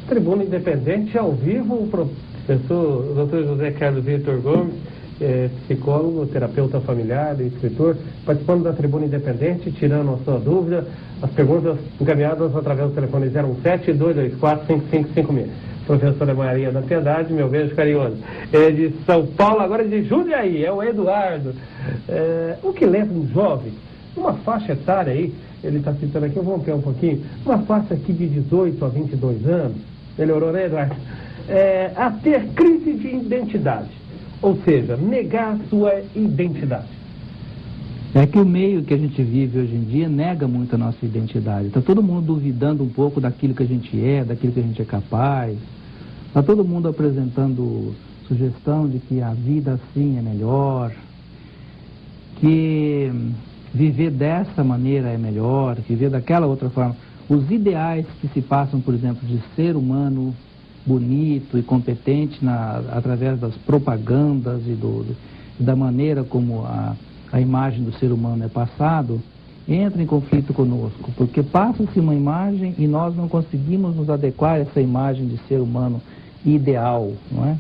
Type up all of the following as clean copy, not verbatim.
Tribuna Independente ao vivo, o professor Dr. José Carlos Vitor Gomes, psicólogo, terapeuta familiar e escritor, participando da Tribuna Independente, tirando a sua dúvida, as perguntas encaminhadas através do telefone 017-224-5556. Professora Maria da Piedade, meu beijo carinhoso. É de São Paulo, agora de Jundiaí, é o Eduardo. O que leva um jovem, uma faixa etária aí, ele está citando aqui, eu vou ampliar um pouquinho, uma faixa aqui de 18 a 22 anos, melhorou, né, Eduardo? A ter crise de identidade, ou seja, negar sua identidade. É que o meio que a gente vive hoje em dia nega muito a nossa identidade. Está todo mundo duvidando um pouco daquilo que a gente é, daquilo que a gente é capaz. Está todo mundo apresentando sugestão de que a vida assim é melhor, que viver dessa maneira é melhor, que viver daquela outra forma. Os ideais que se passam, por exemplo, de ser humano bonito e competente através das propagandas e da maneira como a imagem do ser humano é passado, entra em conflito conosco, porque passa-se uma imagem e nós não conseguimos nos adequar a essa imagem de ser humano ideal, não é?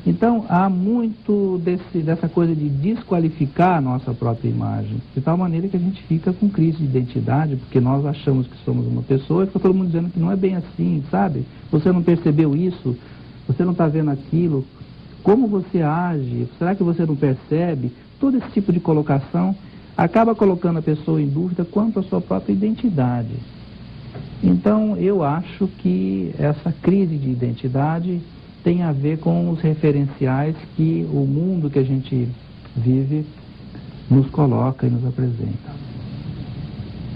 Então, há muito dessa coisa de desqualificar a nossa própria imagem, de tal maneira que a gente fica com crise de identidade, porque nós achamos que somos uma pessoa e fica todo mundo dizendo que não é bem assim, sabe? Você não percebeu isso, você não está vendo aquilo, como você age, será que você não percebe? Todo esse tipo de colocação acaba colocando a pessoa em dúvida quanto à sua própria identidade. Então, eu acho que essa crise de identidade tem a ver com os referenciais que o mundo que a gente vive nos coloca e nos apresenta.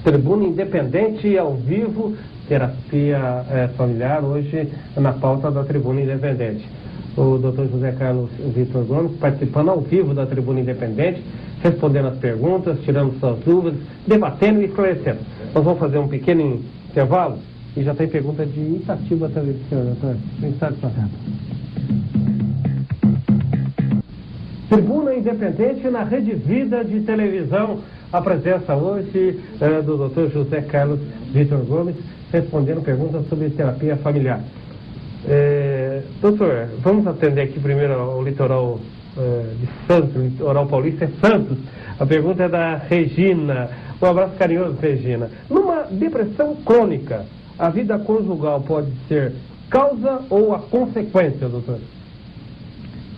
Tribuna Independente ao vivo, terapia familiar, hoje na pauta da Tribuna Independente. O Dr. José Carlos Vitor Gomes participando ao vivo da Tribuna Independente, respondendo as perguntas, tirando suas dúvidas, debatendo e esclarecendo. Nós vamos fazer um pequeno intervalo e já tem pergunta de Itatiba também, senhor doutor. Tribuna Independente na Rede Vida de televisão. A presença hoje do Dr. José Carlos Vitor Gomes, respondendo perguntas sobre terapia familiar. Doutor, vamos atender aqui primeiro ao litoral de Santos, litoral paulista é Santos. A pergunta é da Regina. Um abraço carinhoso, Regina. Numa depressão crônica, a vida conjugal pode ser causa ou a consequência, doutor?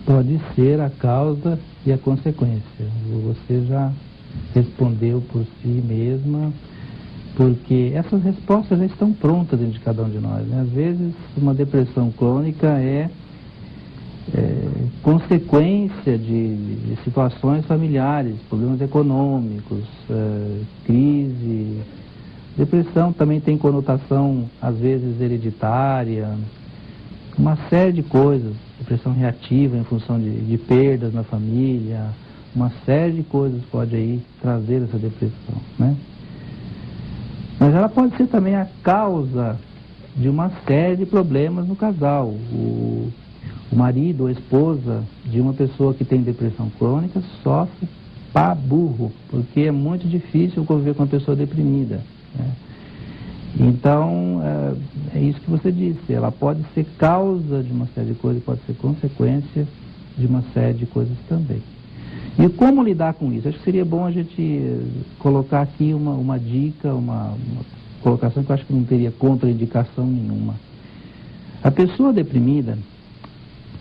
Pode ser a causa e a consequência. Você já respondeu por si mesma, porque essas respostas já estão prontas dentro de cada um de nós, né? Às vezes, uma depressão crônica é consequência de situações familiares, problemas econômicos, crise. Depressão também tem conotação, às vezes, hereditária, uma série de coisas, depressão reativa em função de perdas na família, uma série de coisas pode aí trazer essa depressão, né? Mas ela pode ser também a causa de uma série de problemas no casal. O marido ou a esposa de uma pessoa que tem depressão crônica sofre pra burro, porque é muito difícil conviver com uma pessoa deprimida, né? Então, é isso que você disse, ela pode ser causa de uma série de coisas, pode ser consequência de uma série de coisas também. E como lidar com isso? Acho que seria bom a gente colocar aqui uma dica, uma colocação que eu acho que não teria contraindicação nenhuma. A pessoa deprimida,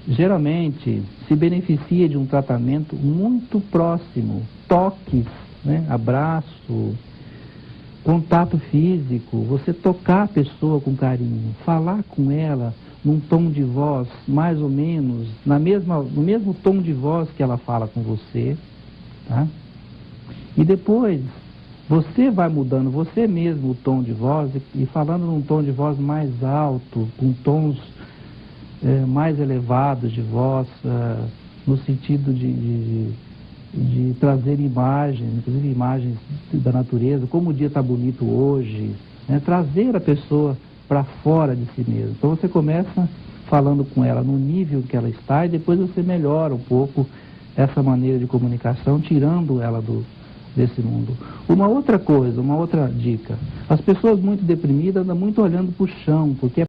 geralmente, se beneficia de um tratamento muito próximo, toques, né? Abraço, contato físico, você tocar a pessoa com carinho, falar com ela num tom de voz mais ou menos, no mesmo tom de voz que ela fala com você, tá? E depois, você vai mudando você mesmo o tom de voz e falando num tom de voz mais alto, com tons mais elevados de voz, no sentido de trazer imagens, inclusive imagens da natureza, como o dia está bonito hoje, né? Trazer a pessoa para fora de si mesmo. Então você começa falando com ela no nível que ela está e depois você melhora um pouco essa maneira de comunicação, tirando ela desse mundo. Uma outra coisa, uma outra dica, as pessoas muito deprimidas andam muito olhando para o chão, porque